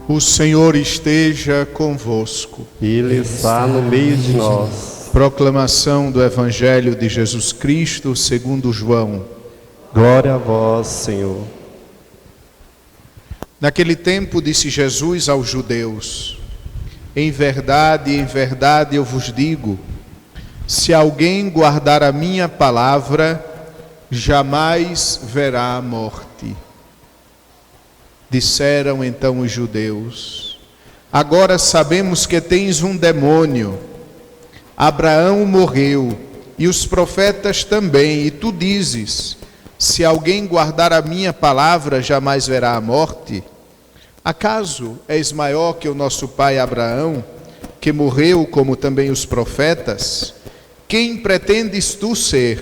O Senhor esteja convosco. Ele está no meio de nós. Proclamação do Evangelho de Jesus Cristo segundo João. Glória a vós, Senhor. Naquele tempo disse Jesus aos judeus: em verdade, eu vos digo, se alguém guardar a minha palavra, jamais verá a morte. Disseram então os judeus: agora sabemos que tens um demônio. Abraão morreu, e os profetas também, e tu dizes: se alguém guardar a minha palavra, jamais verá a morte. Acaso és maior que o nosso pai Abraão, que morreu como também os profetas? Quem pretendes tu ser?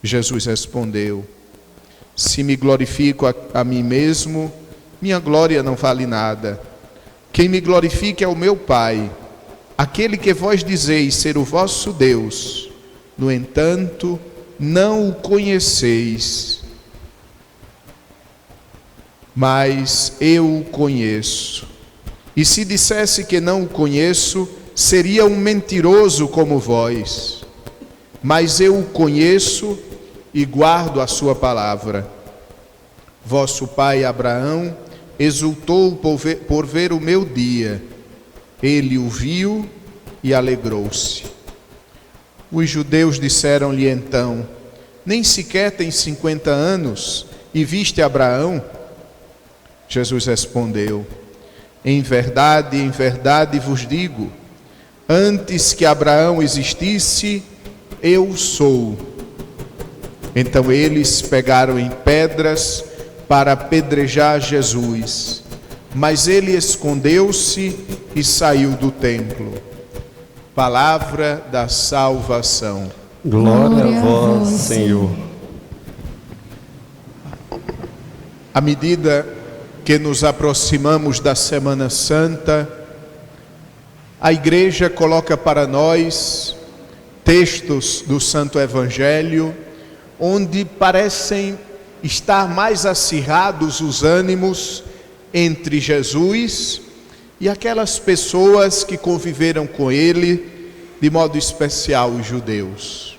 Jesus respondeu: se me glorifico a mim mesmo, minha glória não vale nada. Quem me glorifica é o meu Pai, aquele que vós dizeis ser o vosso Deus. No entanto, não o conheceis, mas eu o conheço. E se dissesse que não o conheço, seria um mentiroso como vós. Mas eu o conheço e guardo a sua palavra. Vosso pai Abraão exultou por ver o meu dia. Ele o viu e alegrou-se. Os judeus disseram-lhe então: nem sequer tens 50 anos e viste Abraão? Jesus respondeu: em verdade vos digo, antes que Abraão existisse, eu sou. Então eles pegaram em pedras para apedrejar Jesus, mas ele escondeu-se e saiu do templo. Palavra da salvação. Glória a vós, Senhor. À medida que nos aproximamos da Semana Santa, a Igreja coloca para nós textos do Santo Evangelho, onde parecem estar mais acirrados os ânimos entre Jesus e aquelas pessoas que conviveram com ele, de modo especial os judeus.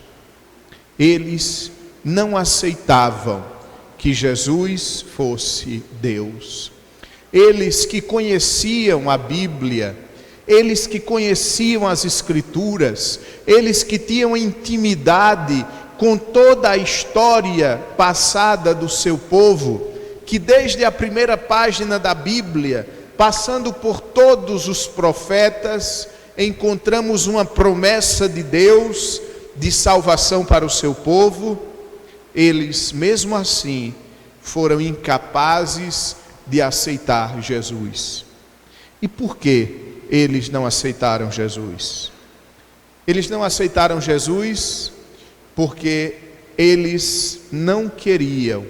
Eles não aceitavam que Jesus fosse Deus. Eles que conheciam a Bíblia, eles que conheciam as Escrituras, eles que tinham intimidade com toda a história passada do seu povo, que desde a primeira página da Bíblia, passando por todos os profetas, encontramos uma promessa de Deus de salvação para o seu povo. Eles, mesmo assim, foram incapazes de aceitar Jesus. E por que eles não aceitaram Jesus? Eles não aceitaram Jesus porque eles não queriam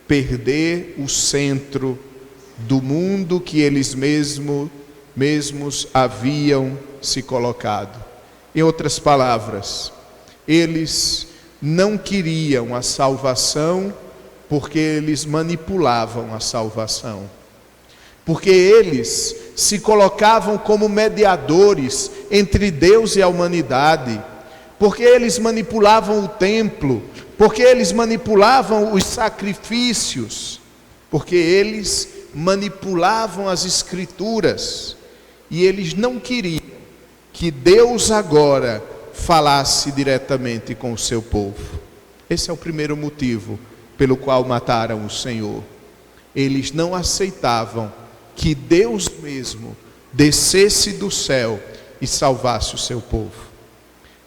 perder o centro do mundo que eles mesmos haviam se colocado. Em outras palavras, eles não queriam a salvação porque eles manipulavam a salvação. Porque eles se colocavam como mediadores entre Deus e a humanidade. Porque eles manipulavam o templo, porque eles manipulavam os sacrifícios, porque eles manipulavam as Escrituras, e eles não queriam que Deus agora falasse diretamente com o seu povo. Esse é o primeiro motivo pelo qual mataram o Senhor. Eles não aceitavam que Deus mesmo descesse do céu e salvasse o seu povo.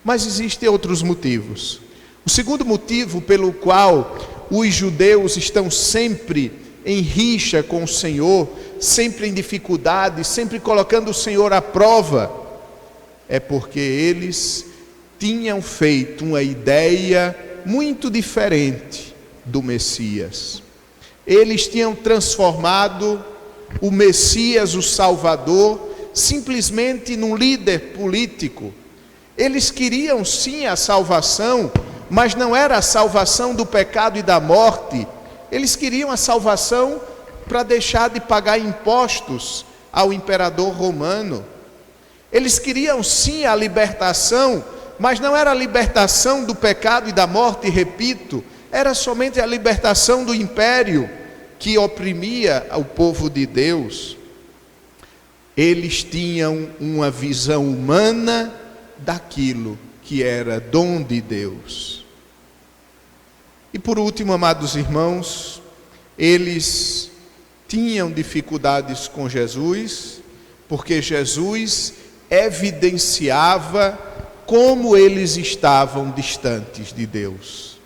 Mas existem outros motivos. O segundo motivo pelo qual os judeus estão sempre em rixa com o Senhor, sempre em dificuldade, sempre colocando o Senhor à prova, é porque eles tinham feito uma ideia muito diferente do Messias. Eles tinham transformado o Messias, o Salvador, simplesmente num líder político. Eles queriam sim a salvação, mas não era a salvação do pecado e da morte. Eles queriam a salvação para deixar de pagar impostos ao imperador romano. Eles queriam sim a libertação, mas não era a libertação do pecado e da morte, repito, era somente a libertação do império que oprimia o povo de Deus. Eles tinham uma visão humana daquilo que era dom de Deus. E por último, amados irmãos, eles tinham dificuldades com Jesus, porque Jesus evidenciava como eles estavam distantes de Deus.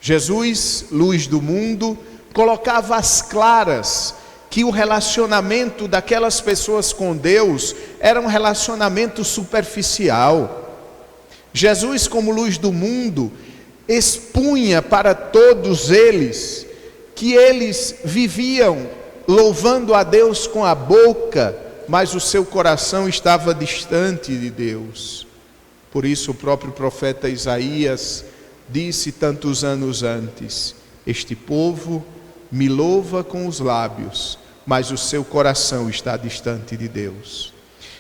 Jesus, luz do mundo, colocava às claras que o relacionamento daquelas pessoas com Deus era um relacionamento superficial. Jesus, como luz do mundo, expunha para todos eles que eles viviam louvando a Deus com a boca, mas o seu coração estava distante de Deus. Por isso o próprio profeta Isaías disse tantos anos antes: este povo me louva com os lábios, mas o seu coração está distante de Deus.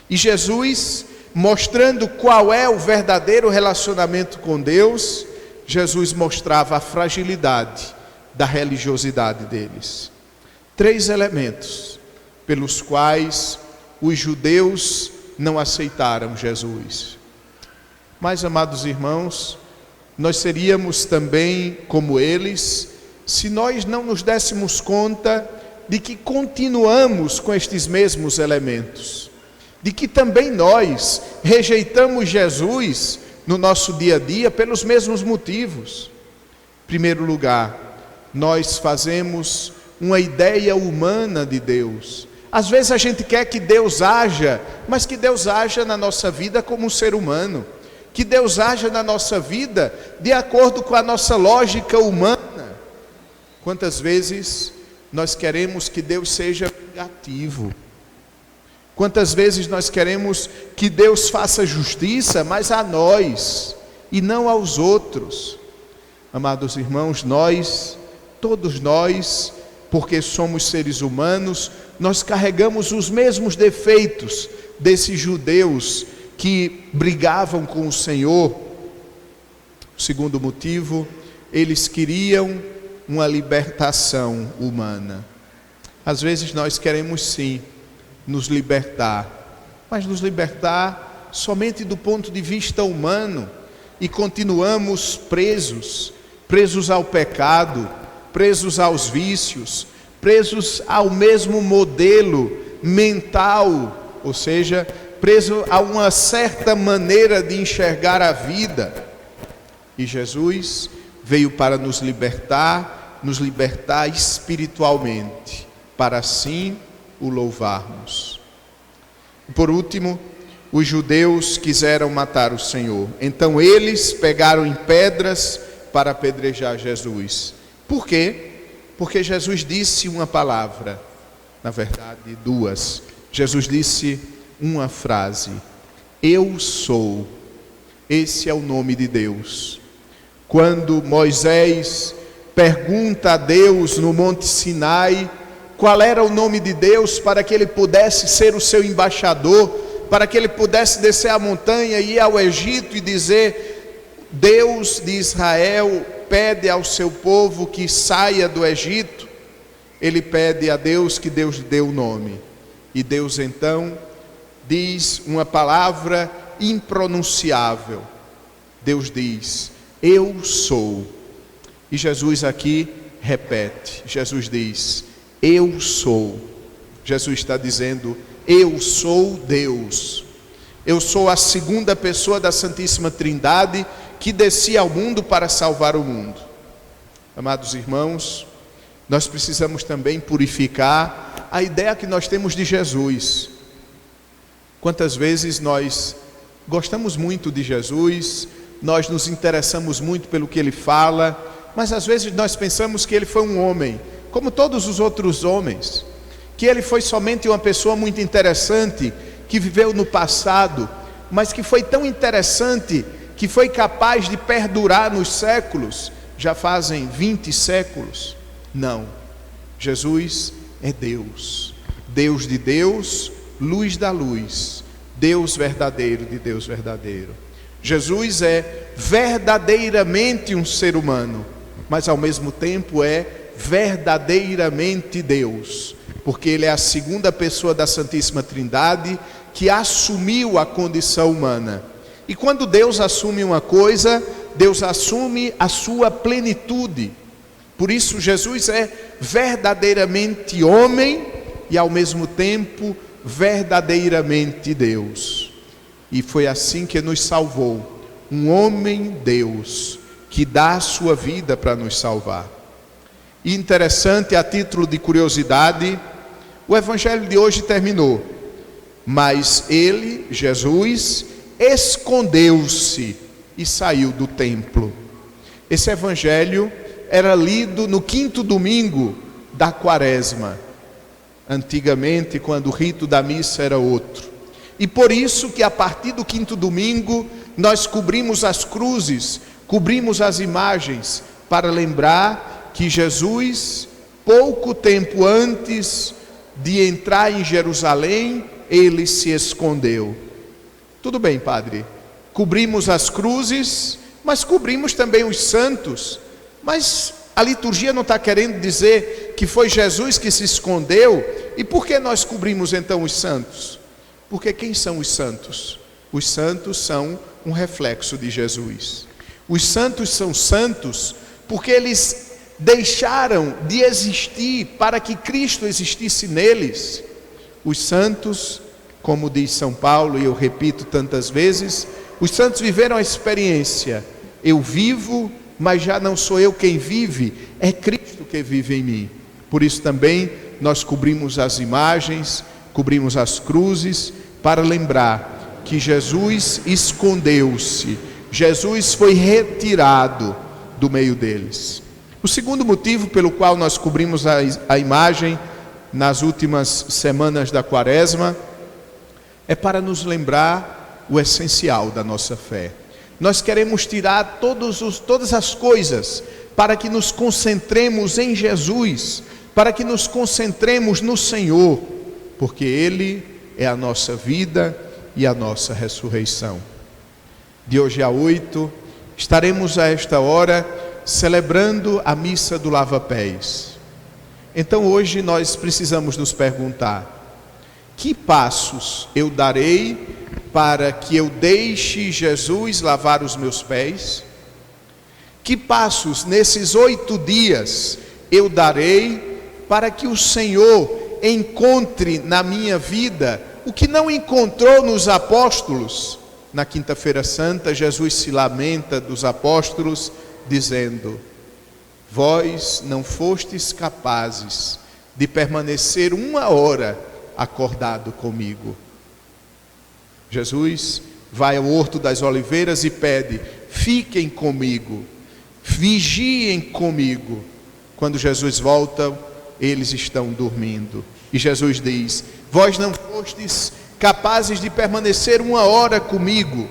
E Jesus, mostrando qual é o verdadeiro relacionamento com Deus, Jesus mostrava a fragilidade da religiosidade deles. 3 elementos pelos quais os judeus não aceitaram Jesus. Mas, amados irmãos, nós seríamos também como eles, se nós não nos dessemos conta de que continuamos com estes mesmos elementos, de que também nós rejeitamos Jesus no nosso dia a dia pelos mesmos motivos. Em primeiro lugar, nós fazemos uma ideia humana de Deus. Às vezes a gente quer que Deus haja, mas que Deus haja na nossa vida como um ser humano, que Deus haja na nossa vida de acordo com a nossa lógica humana. Quantas vezes nós queremos que Deus seja vingativo? Quantas vezes nós queremos que Deus faça justiça, mas a nós e não aos outros? Amados irmãos, nós, todos nós, porque somos seres humanos, nós carregamos os mesmos defeitos desses judeus que brigavam com o Senhor. O segundo motivo, eles queriam uma libertação humana. Às vezes nós queremos sim nos libertar, mas nos libertar somente do ponto de vista humano, e continuamos presos ao pecado, presos aos vícios, presos ao mesmo modelo mental, ou seja, preso a uma certa maneira de enxergar a vida. E Jesus veio para nos libertar espiritualmente, para assim o louvarmos. Por último, os judeus quiseram matar o Senhor. Então eles pegaram em pedras para apedrejar Jesus. Por quê? Porque Jesus disse uma palavra, na verdade 2. Jesus disse uma frase: eu sou. Esse é o nome de Deus. Quando Moisés pergunta a Deus no Monte Sinai qual era o nome de Deus para que ele pudesse ser o seu embaixador, para que ele pudesse descer a montanha e ir ao Egito e dizer: Deus de Israel pede ao seu povo que saia do Egito. Ele pede a Deus que Deus lhe dê o nome. E Deus então diz uma palavra impronunciável. Deus diz: eu sou. E Jesus aqui repete. Jesus diz: eu sou. Jesus está dizendo: eu sou Deus. Eu sou a segunda pessoa da Santíssima Trindade que desci ao mundo para salvar o mundo. Amados irmãos, nós precisamos também purificar a ideia que nós temos de Jesus. Quantas vezes nós gostamos muito de Jesus, nós nos interessamos muito pelo que ele fala, mas às vezes nós pensamos que ele foi um homem, como todos os outros homens, que ele foi somente uma pessoa muito interessante, que viveu no passado, mas que foi tão interessante, que foi capaz de perdurar nos séculos, já fazem 20 séculos. Não, Jesus é Deus, Deus de Deus, luz da luz, Deus verdadeiro de Deus verdadeiro. Jesus é verdadeiramente um ser humano, mas ao mesmo tempo é verdadeiramente Deus, porque ele é a segunda pessoa da Santíssima Trindade que assumiu a condição humana. E quando Deus assume uma coisa, Deus assume a sua plenitude. Por isso Jesus é verdadeiramente homem e ao mesmo tempo verdadeiramente Deus. E foi assim que nos salvou, um homem Deus, que dá a sua vida para nos salvar. E interessante, a título de curiosidade, o evangelho de hoje terminou, mas ele, Jesus, escondeu-se e saiu do templo. Esse evangelho era lido no 5º domingo da Quaresma, antigamente, quando o rito da missa era outro. E por isso que a partir do 5º domingo nós cobrimos as cruzes, cobrimos as imagens, para lembrar que Jesus, pouco tempo antes de entrar em Jerusalém, ele se escondeu. Tudo bem, padre, cobrimos as cruzes, mas cobrimos também os santos. Mas a liturgia não está querendo dizer que foi Jesus que se escondeu. E por que nós cobrimos então os santos? Porque quem são os santos? Os santos são um reflexo de Jesus. Os santos são santos porque eles deixaram de existir para que Cristo existisse neles. Os santos, como diz São Paulo, e eu repito tantas vezes, os santos viveram a experiência: eu vivo, mas já não sou eu quem vive, é Cristo que vive em mim. Por isso também nós cobrimos as imagens, cobrimos as cruzes, para lembrar que Jesus escondeu-se, Jesus foi retirado do meio deles. O segundo motivo pelo qual nós cobrimos a imagem nas últimas semanas da Quaresma é para nos lembrar o essencial da nossa fé. Nós queremos tirar todas as coisas para que nos concentremos em Jesus, para que nos concentremos no Senhor, porque Ele é a nossa vida e a nossa ressurreição. De hoje a 8, estaremos a esta hora celebrando a missa do lava-pés. Então hoje nós precisamos nos perguntar: que passos eu darei para que eu deixe Jesus lavar os meus pés? Que passos nesses 8 dias eu darei para que o Senhor encontre na minha vida o que não encontrou nos apóstolos? Na Quinta-feira Santa, Jesus se lamenta dos apóstolos, dizendo: vós não fostes capazes de permanecer 1 hora acordado comigo. Jesus vai ao Horto das Oliveiras e pede: fiquem comigo, vigiem comigo. Quando Jesus volta, eles estão dormindo. E Jesus diz: vós não fostes capazes de permanecer 1 hora comigo.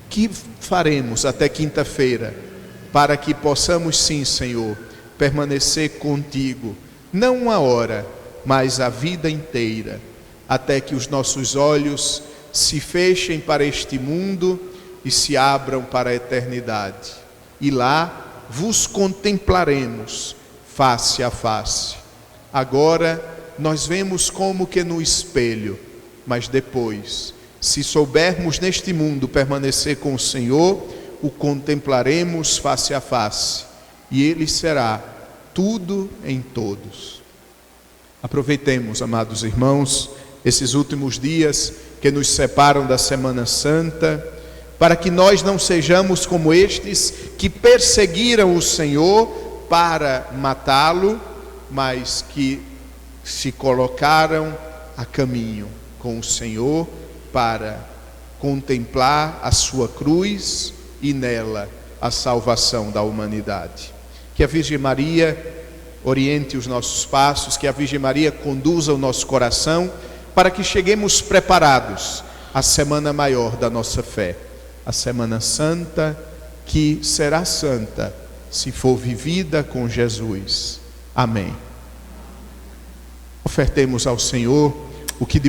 Que faremos até quinta-feira para que possamos, sim, Senhor, permanecer contigo, não 1 hora, mas a vida inteira, até que os nossos olhos se fechem para este mundo e se abram para a eternidade. E lá vos contemplaremos face a face. Agora nós vemos como que no espelho, mas depois, se soubermos neste mundo permanecer com o Senhor, o contemplaremos face a face, e Ele será tudo em todos. Aproveitemos, amados irmãos, esses últimos dias que nos separam da Semana Santa, para que nós não sejamos como estes que perseguiram o Senhor para matá-lo, mas que se colocaram a caminho com o Senhor para contemplar a sua cruz, e nela a salvação da humanidade. Que a Virgem Maria oriente os nossos passos, que a Virgem Maria conduza o nosso coração, para que cheguemos preparados à semana maior da nossa fé, a Semana Santa, que será santa se for vivida com Jesus. Amém. Ofertemos ao Senhor o que de